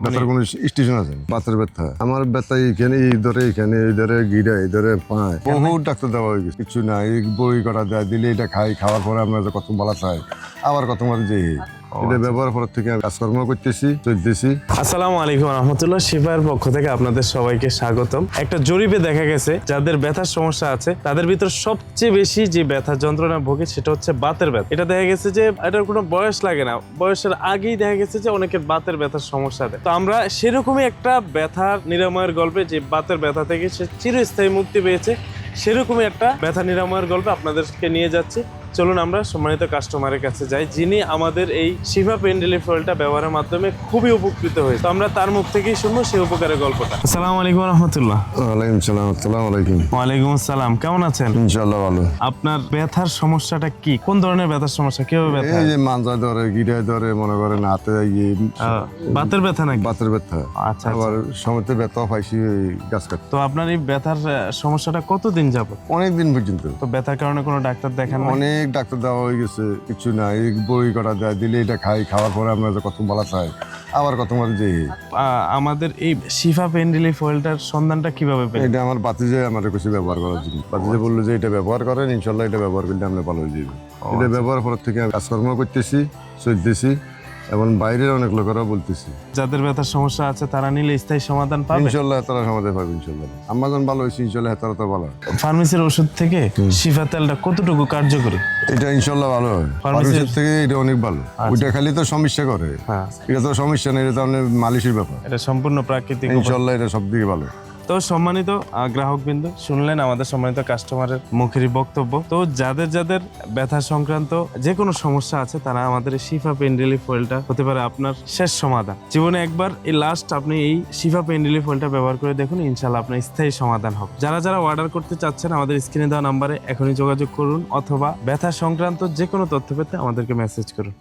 ব্যথার কোনো স্টেশন আছে? বাতের ব্যথা, আমার ব্যথা এইখানে, এই ধরে গিরা, এই ধরে পায়, বহুত ডাক্তার দেওয়া হয়ে গেছে, কিছু না। এই বই করা দেয়, দিলে এটা খাই, খাওয়ার পরে আমরা কত বলা চাই, আবার কত মাঝে যে এটা ব্যবহার করার থেকে কাজকর্ম করতেছি, চলতেছি। আসসালামু আলাইকুম রহমতুল্লাহ। শিফার পক্ষ থেকে আপনাদের সবাইকে স্বাগতম। একটা জরিপে দেখা গেছে যাদের ব্যথার সমস্যা আছে তাদের ভিতর সবচেয়ে বেশি যে ব্যথা যন্ত্রণা ভোগে সেটা হচ্ছে বাতের ব্যথা। এটা দেখা গেছে যে এটার কোনো বয়স লাগে না, বয়সের আগেই দেখা গেছে যে অনেকের বাতের ব্যথার সমস্যা দেয়। তো আমরা সেরকমই একটা ব্যথার নিরাময়ের গল্পে, যে বাতের ব্যথা থেকে সে চিরস্থায়ী মুক্তি পেয়েছে, সেরকমই একটা ব্যথা নিরাময়ের গল্পে আপনাদেরকে নিয়ে যাচ্ছি। চলুন আমরা সম্মানিত কাস্টমারের কাছে যাই, যিনি আমাদের এই শিফা পেইন রিলিফ অয়েলটা ব্যবহারের মাধ্যমে খুবই উপকৃত হয়েছে। তো আমরা তার মুখ থেকেই শুনবো সেই উপকারের গল্পটা। আসসালামু আলাইকুম রহমতুল্লাহ। ওয়ালাইকুম সালাম। আসসালামু আলাইকুম। ওয়ালাইকুম আসসালাম। কেমন আছেন? ইনশাআল্লাহ ভালো। আপনার ব্যথার সমস্যাটা কি? কোন ধরনের ব্যথার সমস্যা? কিভাবে ব্যথা? এই যে মাঞ্জায় ধরে, গিরায় ধরে, মনে করেন হাতে বাতের ব্যথা নাকি? বাতের ব্যথা। আচ্ছা, আবার সময়তে ব্যথা পাইছি গাছ কাটতে। তো আপনার এই ব্যথার সমস্যাটা কতদিন যাবত? অনেকদিন পর্যন্ত। তো ব্যথার কারণে কোনো ডাক্তার দেখান না? অনেক ডাক্তার দেওয়া হয়ে গেছে, কিছু না। এই বই করা দেয়, দিলে এটা খাই, খাওয়ার পরে আমরা কত বলা চাই, আবার কত মাঝে যে আমাদের এই শিফা পেইন রিলিফ অয়েলটার সন্ধানটা কিভাবে পেলেন? এটা আমার বাতিজে আমার কিছু ব্যবহার করার জন্য, বাতিজে বললো যে এটা ব্যবহার করেন, ইনশাল্লাহ এটা ব্যবহার করলে আমরা ভালো হয়ে যাবে। এটা ব্যবহার করার থেকে কাজকর্ম করতেছি, চলতেছি, এবং বাইরের অনেক লোকেরাও বলতেছি যাদের ব্যথার সমস্যা আছে তারা নিলে স্থায়ী সমাধান পাবে ইনশাল্লাহ। তারা সমাধান পাবে ইনশাল্লাহ। আমার যখন ভালো হয়েছে ইনশাল্লাহ, তারা তো ভালো। ফার্মেসির ওষুধ থেকে শিফা তেলটা কতটুকু কার্যকরী? এটা ইনশাল্লাহ ভালো হয়, ফার্মেসির থেকে এটা অনেক ভালো। ওইটা খালি তো সমস্যা করে, এটা তো সমস্যা নেই, এটা তো আপনার মালিশের ব্যাপার। এটা সম্পূর্ণ প্রাকৃতিক, ইনশাল্লাহ এটা সব দিকে ভালো। তো সম্মানিত গ্রাহকবৃন্দ, শুনলেন আমাদের সম্মানিত কাস্টমারের মুখেরই বক্তব্য। তো যাদের যাদের ব্যথা সংক্রান্ত যে কোনো সমস্যা আছে তারা আমাদের এই শিফা পেইন রিলিফ অয়েলটা হতে পারে আপনার শেষ সমাধান। জীবনে একবার এই লাস্ট আপনি এই শিফা পেইন রিলিফ অয়েলটা ব্যবহার করে দেখুন, ইনশাল্লাহ আপনার স্থায়ী সমাধান হবে। যারা যারা অর্ডার করতে চাচ্ছেন আমাদের স্ক্রিনে দেওয়া নাম্বারে এখনই যোগাযোগ করুন, অথবা ব্যথা সংক্রান্ত যে কোনো তথ্য পেতে আমাদেরকে মেসেজ করুন।